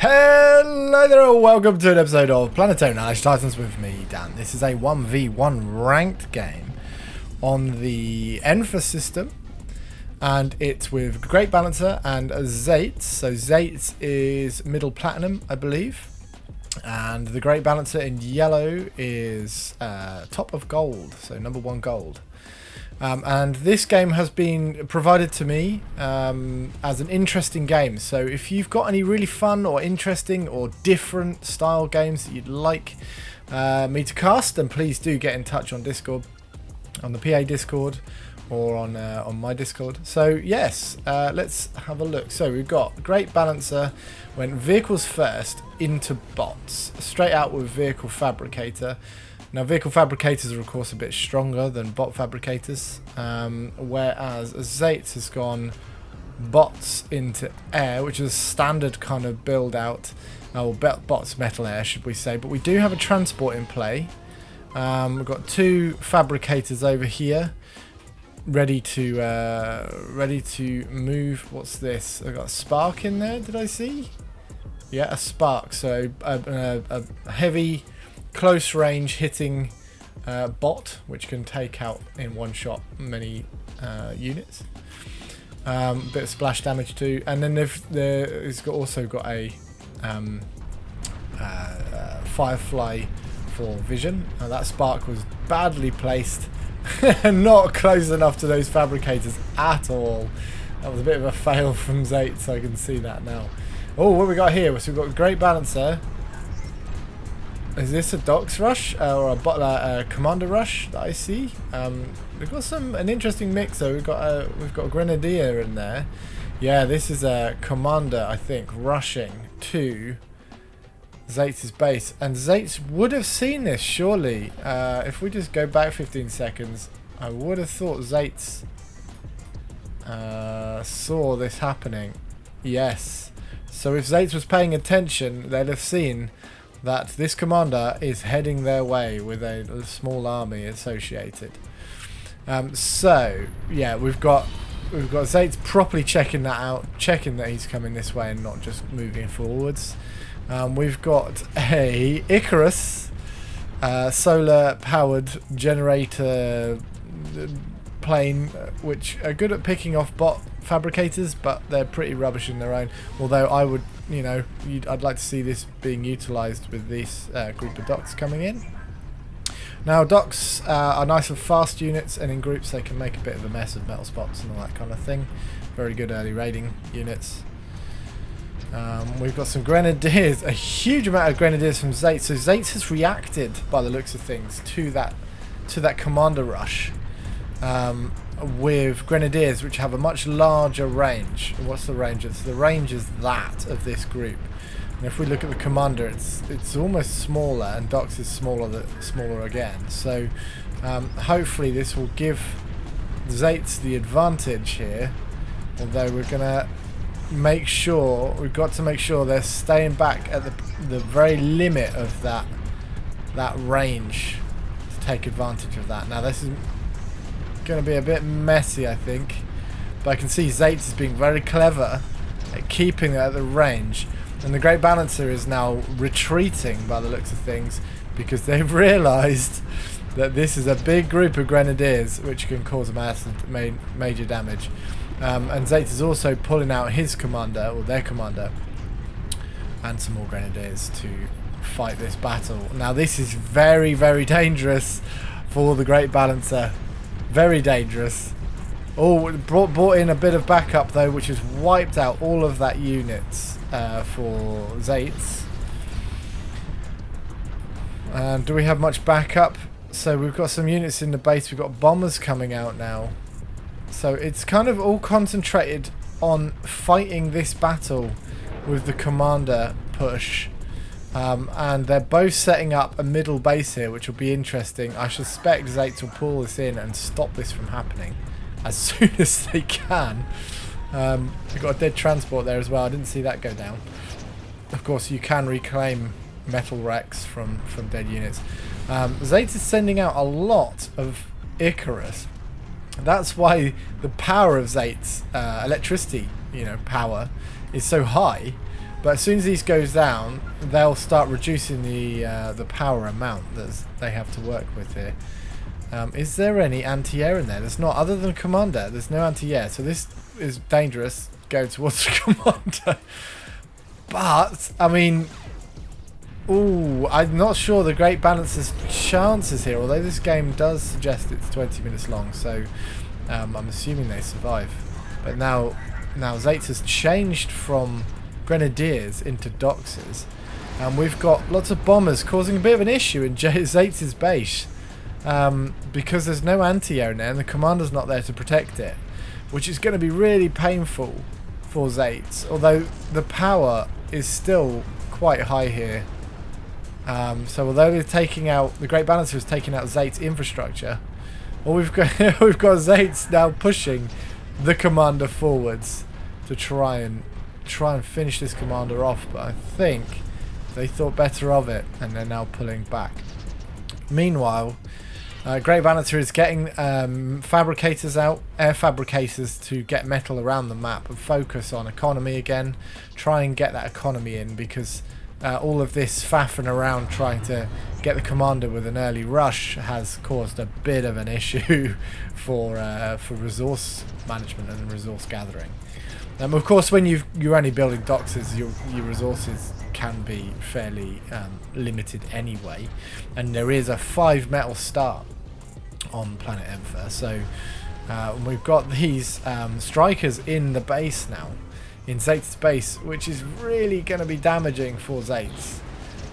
Hello there, welcome to an episode of Planetary Annihilation Titans with me, Dan. This is a 1v1 ranked game on the Enfa system, and it's with Great Balancer and Zates. So Zates is middle platinum, I believe, and the Great Balancer in yellow is top of gold, so number 1 gold. And this game has been provided to me as an interesting game. So if you've got any really fun or interesting or different style games that you'd like me to cast, then please do get in touch on Discord, on the PA Discord, or on my Discord. So yes, let's have a look. So we've got Great Balancer went vehicles first into bots, straight out with Vehicle Fabricator. Now, vehicle fabricators are, of course, a bit stronger than bot fabricators, whereas Zates has gone bots into air, which is a standard kind of build-out, or bots metal air, should we say. But we do have a transport in play. We've got 2 fabricators over here, ready to move. What's this? I've got a spark in there, did I see? Yeah, a spark. So a heavy, close range hitting bot, which can take out in one shot many units. Bit of splash damage too, and then it's also got a firefly for vision. Now that spark was badly placed and not close enough to those fabricators at all. That was a bit of a fail from Zates, I can see that now. Oh, what we got here? So we've got Great Balancer. Is this a Docks rush or a Commander rush that I see? We've got an interesting mix though. We've got a Grenadier in there. Yeah, this is a Commander, I think, rushing to Zates' base, and Zates would have seen this surely. If we just go back 15 seconds, I would have thought Zates saw this happening. Yes. So if Zates was paying attention, they'd have seen that this commander is heading their way with a small army associated. So yeah, we've got Zates properly checking that out, checking that he's coming this way and not just moving forwards. We've got a Icarus solar powered generator plane, which are good at picking off bot fabricators, but they're pretty rubbish in their own. Although I would, I'd like to see this being utilised with this group of docks coming in. Now, docks are nice and fast units, and in groups they can make a bit of a mess of metal spots and all that kind of thing. Very good early raiding units. We've got some Grenadiers, a huge amount of Grenadiers from Zates. So Zates has reacted, by the looks of things, to that commander rush. With Grenadiers, which have a much larger range. What's the range? The range is that of this group. And if we look at the commander, it's almost smaller, and Docks is smaller again. So hopefully this will give Zates the advantage here. Although we're gonna we've got to make sure they're staying back at the very limit of that range to take advantage of that. Now this is going to be a bit messy, I think, but I can see Zates is being very clever at keeping it at the range, and the Great Balancer is now retreating by the looks of things, because they've realised that this is a big group of Grenadiers which can cause major damage. And Zates is also pulling out his commander, or their commander, and some more Grenadiers to fight this battle. Now this is very, very dangerous for the Great Balancer. Very dangerous. Oh, brought in a bit of backup though, which has wiped out all of that units for Zates. Do we have much backup? So we've got some units in the base. We've got bombers coming out now. So it's kind of all concentrated on fighting this battle with the commander push. And they're both setting up a middle base here, which will be interesting. I suspect Zates will pull this in and stop this from happening as soon as they can. We've got a dead transport there as well. I didn't see that go down. Of course, you can reclaim metal wrecks from dead units. Zates is sending out a lot of Icarus. That's why the power of Zates, electricity, power is so high. But as soon as these goes down, they'll start reducing the power amount that they have to work with here. Is there any anti-air in there? There's not, other than commander. There's no anti-air, so this is dangerous. Go towards the commander. But I mean, ooh, I'm not sure the Great Balancer's chances here. Although this game does suggest it's 20 minutes long, so I'm assuming they survive. But now Zaitz has changed from Grenadiers into Doxers, and we've got lots of bombers causing a bit of an issue in Zaitz's base, because there's no anti-air in there and the commander's not there to protect it, which is going to be really painful for Zaitz, although the power is still quite high here. So although they're taking out, the Great Balancer is taking out Zait's infrastructure, well, we've got Zait's now pushing the commander forwards to try and finish this commander off, but I think they thought better of it and they're now pulling back. Meanwhile, Great Balancer is getting fabricators out, air fabricators, to get metal around the map and focus on economy again. Try and get that economy in, because all of this faffing around trying to get the commander with an early rush has caused a bit of an issue for resource management and resource gathering. Of course, when you're only building doxes, your resources can be fairly limited anyway, and there is a 5 metal start on Planet Emperor, so we've got these strikers in the base now, in Zaitz's base, which is really going to be damaging for Zaitz.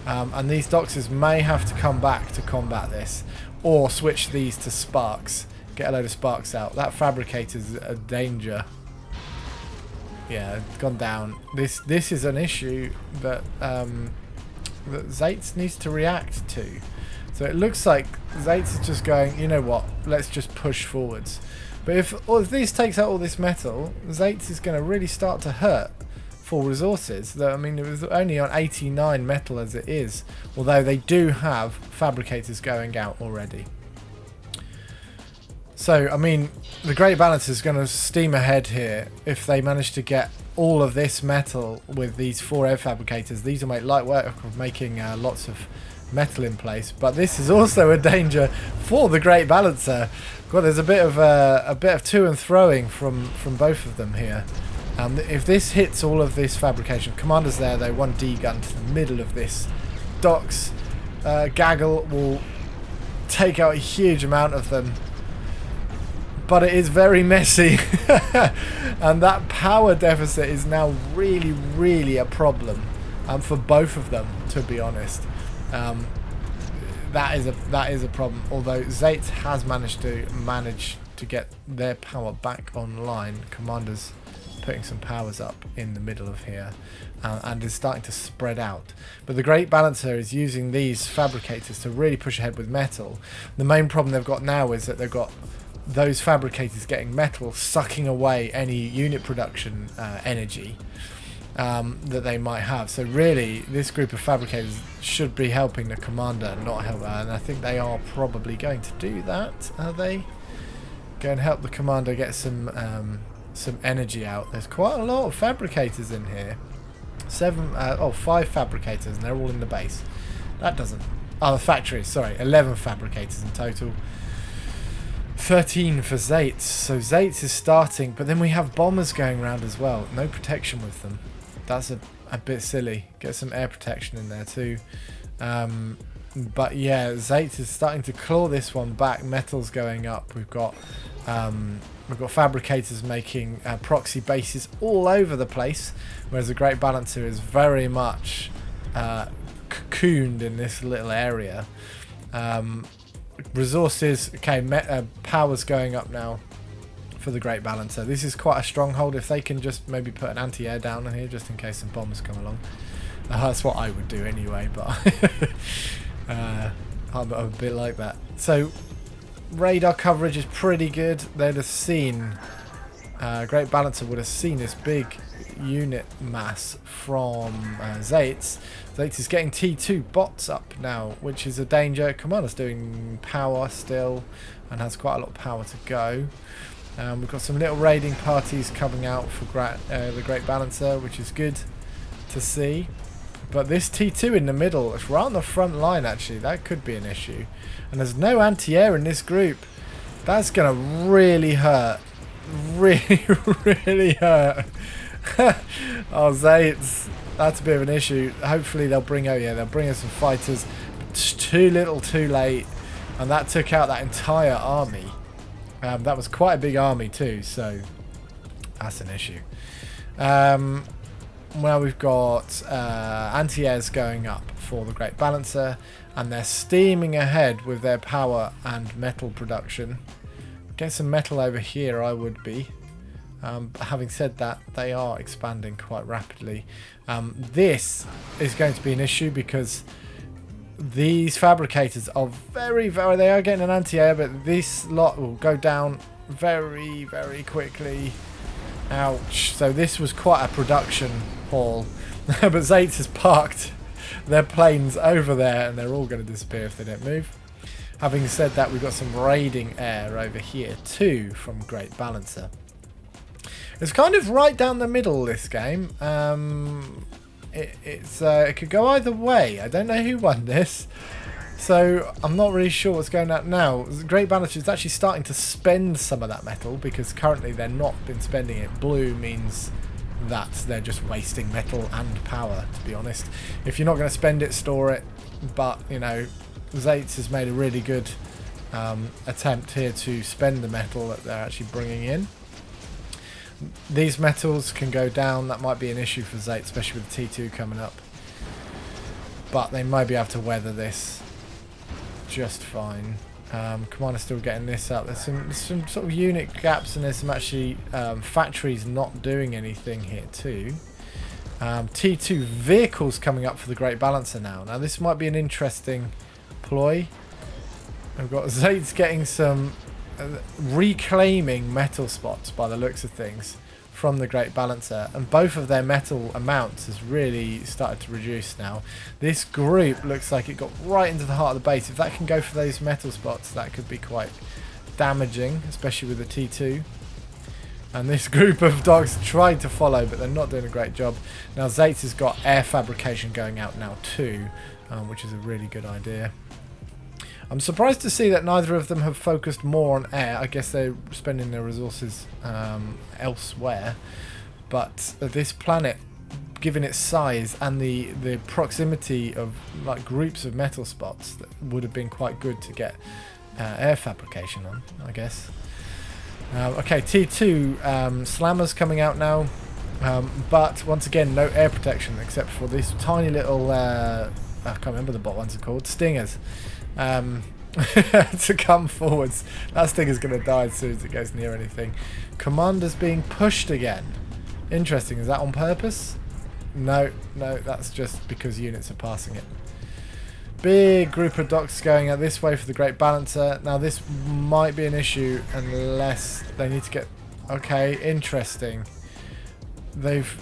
And these doxes may have to come back to combat this, or switch these to sparks, get a load of sparks out. That fabricator's a danger. Yeah, it's gone down. This is an issue that Zaitz needs to react to. So it looks like Zaitz is just going, you know what, let's just push forwards. But if this takes out all this metal, Zaitz is going to really start to hurt for resources. I mean, it was only on 89 metal as it is, although they do have fabricators going out already. So, I mean, the Great Balancer is going to steam ahead here if they manage to get all of this metal with these 4 air fabricators. These will make light work of making lots of metal in place, but this is also a danger for the Great Balancer. God, there's a bit of to and froing from both of them here. If this hits all of this fabrication, commander's there though, 1 D gun to the middle of this docks. Gaggle will take out a huge amount of them, but it is very messy. And that power deficit is now really a problem for both of them, to be honest. That is a problem, although Zaitz has managed to get their power back online. Commander's putting some powers up in the middle of here, and is starting to spread out. But the Great Balancer is using these fabricators to really push ahead with metal. The main problem they've got now is that they've got those fabricators getting metal, sucking away any unit production energy that they might have. So really, this group of fabricators should be helping the commander, not help, and I think they are probably going to do that. Are they going to help the commander get some energy out? There's quite a lot of fabricators in here. 5 fabricators, and they're all in the base. That doesn't. Oh, the factory. Sorry, 11 fabricators in total. 13 for Zaitz. So Zaitz is starting, but then we have bombers going around as well. No protection with them. That's a bit silly. Get some air protection in there too. But yeah, Zaitz is starting to claw this one back. Metal's going up. We've got fabricators making proxy bases all over the place, whereas the Great Balancer is very much cocooned in this little area. Resources, okay, power's going up now for the Great Balancer. This is quite a stronghold. If they can just maybe put an anti-air down in here just in case some bombers come along. That's what I would do anyway, but I'm a bit like that. So radar coverage is pretty good. They'd have seen, Great Balancer would have seen this big unit mass from Zaitz. Zaitz is getting T2 bots up now, which is a danger. Commander's doing power still and has quite a lot of power to go. We've got some little raiding parties coming out for the Great Balancer, which is good to see. But this T2 in the middle, it's right on the front line actually, that could be an issue. And there's no anti-air in this group. That's going to really hurt. Really, really hurt. Oh, Zates, that's a bit of an issue. Hopefully they'll bring us some fighters. It's too little too late. And that took out that entire army. That was quite a big army too, so that's an issue. Well, we've got anti-airs going up for the Great Balancer, and they're steaming ahead with their power and metal production. Get some metal over here, I would be. Having said that, they are expanding quite rapidly. This is going to be an issue because these fabricators are they are getting an anti-air, but this lot will go down very, very quickly. Ouch. So this was quite a production haul. But Zates has parked their planes over there and they're all going to disappear if they don't move. Having said that, we've got some raiding air over here too from Great Balancer. It's kind of right down the middle, this game. It could go either way. I don't know who won this, so I'm not really sure what's going on now. Great Balancer is actually starting to spend some of that metal because currently they're not been spending it. Blue means that they're just wasting metal and power, to be honest. If you're not going to spend it, store it. But, you know, Zates has made a really good attempt here to spend the metal that they're actually bringing in. These metals can go down. That might be an issue for Zates, especially with T2 coming up. But they might be able to weather this just fine. Commander's still getting this up. There's some sort of unit gaps, and there's some actually factories not doing anything here too. T2 vehicles coming up for the Great Balancer now. Now this might be an interesting ploy. We've got Zates getting some reclaiming metal spots by the looks of things from the Great Balancer, and both of their metal amounts has really started to reduce now. This group looks like it got right into the heart of the base. If that can go for those metal spots, that could be quite damaging, especially with the T2. And this group of dogs tried to follow, but they're not doing a great job. Now Zates has got air fabrication going out now too, which is a really good idea. I'm surprised to see that neither of them have focused more on air. I guess they're spending their resources elsewhere. But this planet, given its size and the proximity of like groups of metal spots, that would have been quite good to get air fabrication on, I guess. Okay, T2 slammers coming out now. But once again, no air protection except for this tiny little, I can't remember the bot ones are called, stingers. To come forwards. That Stinger's going to die as soon as it goes near anything. Commander's being pushed again. Interesting. Is that on purpose? No, that's just because units are passing it. Big group of docks going out this way for the Great Balancer. Now this might be an issue unless they need to get... Okay, interesting. They've...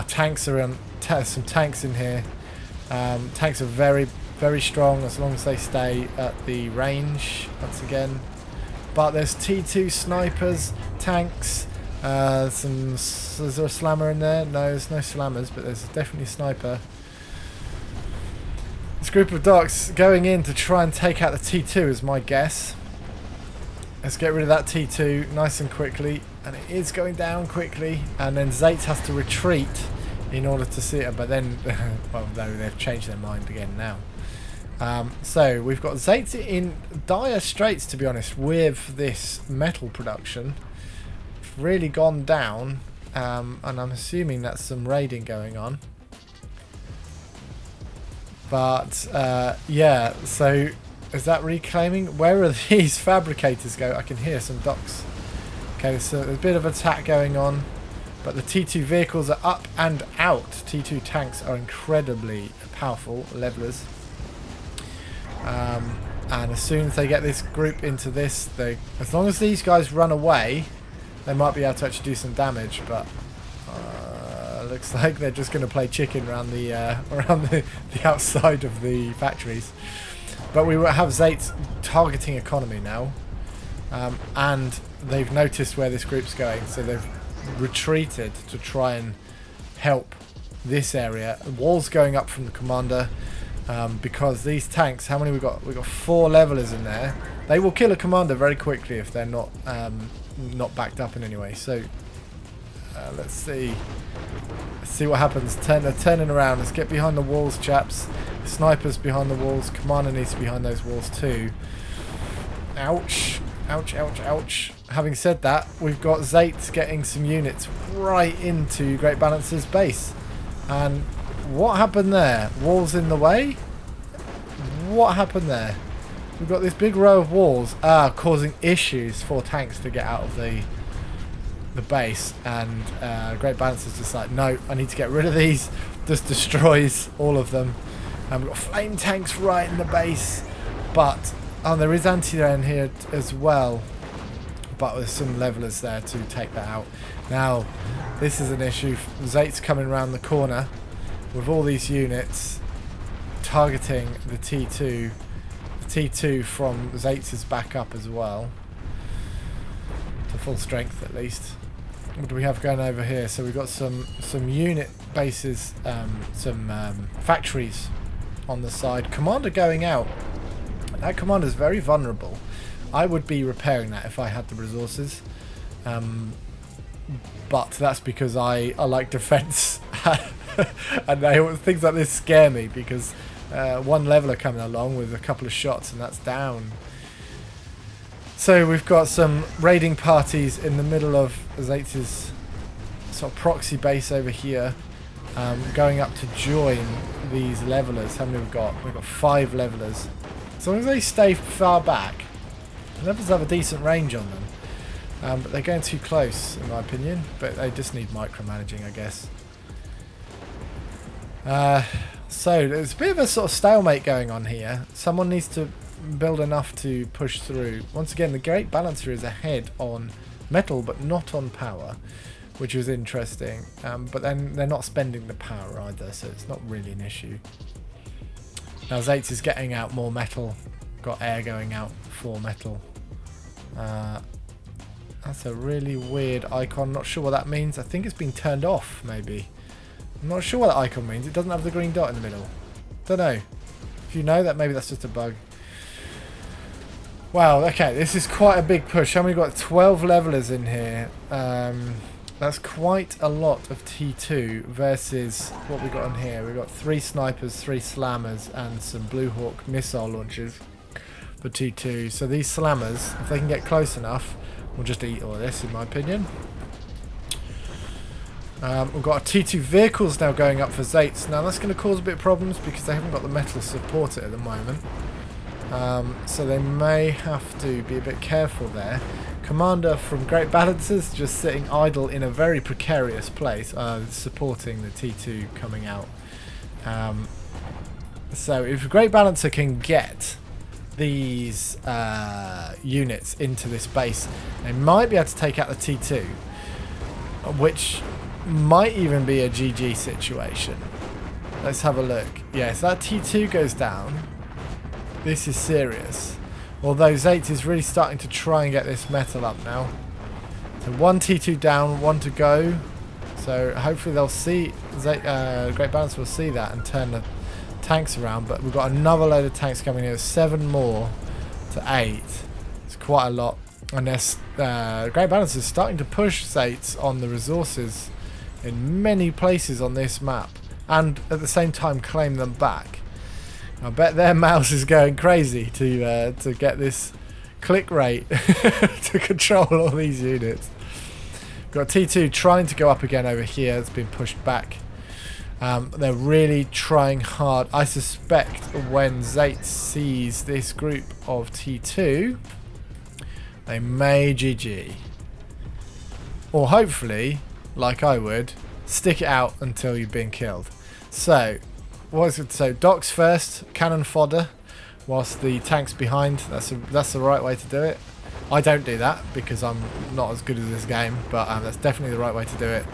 tanks are on... some tanks in here. Tanks are very strong as long as they stay at the range once again. But there's T2 snipers, tanks, is there a slammer in there? No, there's no slammers, but there's definitely a sniper. This group of docks going in to try and take out the T2 is my guess. Let's get rid of that T2 nice and quickly, and it is going down quickly, and then Zates has to retreat in order to see it, but then well, no, they've changed their mind again now. So we've got Zates in dire straits, to be honest, with this metal production. It's really gone down, and I'm assuming that's some raiding going on. But yeah, so is that reclaiming? Where are these fabricators go? I can hear some docks. Okay, so there's a bit of attack going on, but the T2 vehicles are up and out. T2 tanks are incredibly powerful levelers. And as soon as they get this group into this, as long as these guys run away, they might be able to actually do some damage. But looks like they're just going to play chicken around the outside of the factories. But we will have Zates targeting economy now, and they've noticed where this group's going, so they've retreated to try and help this area. Walls going up from the commander, because these tanks, how many we got? We got 4 levelers in there. They will kill a commander very quickly if they're not backed up in any way. So let's see what happens. They're turning around. Let's get behind the walls, chaps. Snipers behind the walls. Commander needs to be behind those walls too. Ouch. Ouch, ouch, ouch. Having said that, we've got Zates getting some units right into Great Balancer's base. And what happened there? Walls in the way? What happened there? We've got this big row of walls causing issues for tanks to get out of the base. And Great Balancer's just like, no, I need to get rid of these. Just destroys all of them. And we've got flame tanks right in the base. But there is anti-air in here as well, but with some levelers there to take that out. Now, this is an issue. Zate's coming around the corner with all these units targeting the T2. The T2 from Zate's is back up as well, to full strength at least. What do we have going over here? So we've got some unit bases, some factories on the side. Commander going out. That commander's very vulnerable. I would be repairing that if I had the resources. But that's because I like defense. And things like this scare me because one leveler coming along with a couple of shots and that's down. So we've got some raiding parties in the middle of Zate's sort of proxy base over here, going up to join these levelers. How many have we got? We've got 5 levelers. As long as they stay far back, the levelers have a decent range on them. But they're going too close, in my opinion. But they just need micromanaging, I guess. So there's a bit of a sort of stalemate going on here. Someone needs to build enough to push through. Once again, the Great Balancer is ahead on metal, but not on power, which is interesting. But then they're not spending the power either, so it's not really an issue. Now Zates is getting out more metal. Got air going out for metal. That's a really weird icon. Not sure what that means. I think it's been turned off, maybe. I'm not sure what that icon means. It doesn't have the green dot in the middle. Don't know. If you know that, maybe that's just a bug. Wow, okay, this is quite a big push. How many got? 12 levelers in here. That's quite a lot of T2 versus what we got on here. We've got 3 snipers, 3 slammers, and some Blue Hawk missile launchers for T2. So these slammers, if they can get close enough, will just eat all this, in my opinion. We've got T2 vehicles now going up for Zates. Now that's going to cause a bit of problems because they haven't got the metal to support it at the moment. So they may have to be a bit careful there. Commander from Great Balancers just sitting idle in a very precarious place, supporting the T2 coming out. So if Great Balancer can get these units into this base, they might be able to take out the T2, which might even be a GG situation. Let's have a look. Yeah, so that T2 goes down. This is serious. Although Zates is really starting to try and get this metal up now. So 1 T2 down, 1 to go. So hopefully they'll see, Great Balance will see that and turn the tanks around. But we've got another load of tanks coming in. 7 more to 8. It's quite a lot. And Great Balance is starting to push Zates on the resources in many places on this map. And at the same time claim them back. I bet their mouse is going crazy to get this click rate to control all these units. Got T2 trying to go up again over here. It's been pushed back. They're really trying hard. I suspect when Zates sees this group of T2, they may GG. Or hopefully, like I would, stick it out until you've been killed. So, so docks first, cannon fodder, whilst the tank's behind. That's the right way to do it. I don't do that because I'm not as good at this game, but that's definitely the right way to do it.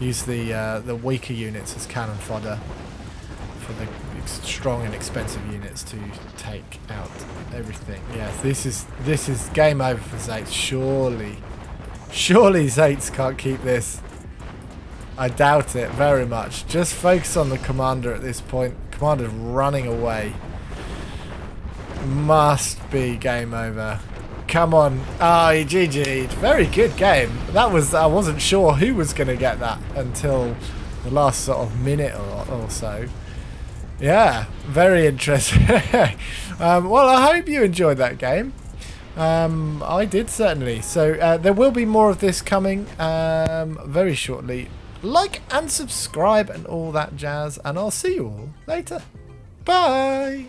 Use the weaker units as cannon fodder for the strong and expensive units to take out everything. Yeah, this is game over for Zates. Surely Surely Zates can't keep this. I doubt it very much. Just focus on the commander at this point. Commander's running away. Must be game over. Come on. Ah, he GG'd. Very good game. That was, I wasn't sure who was going to get that until the last sort of minute or so. Yeah, very interesting. Well, I hope you enjoyed that game. I did certainly. So there will be more of this coming very shortly. Like and subscribe and all that jazz, and I'll see you all later. Bye!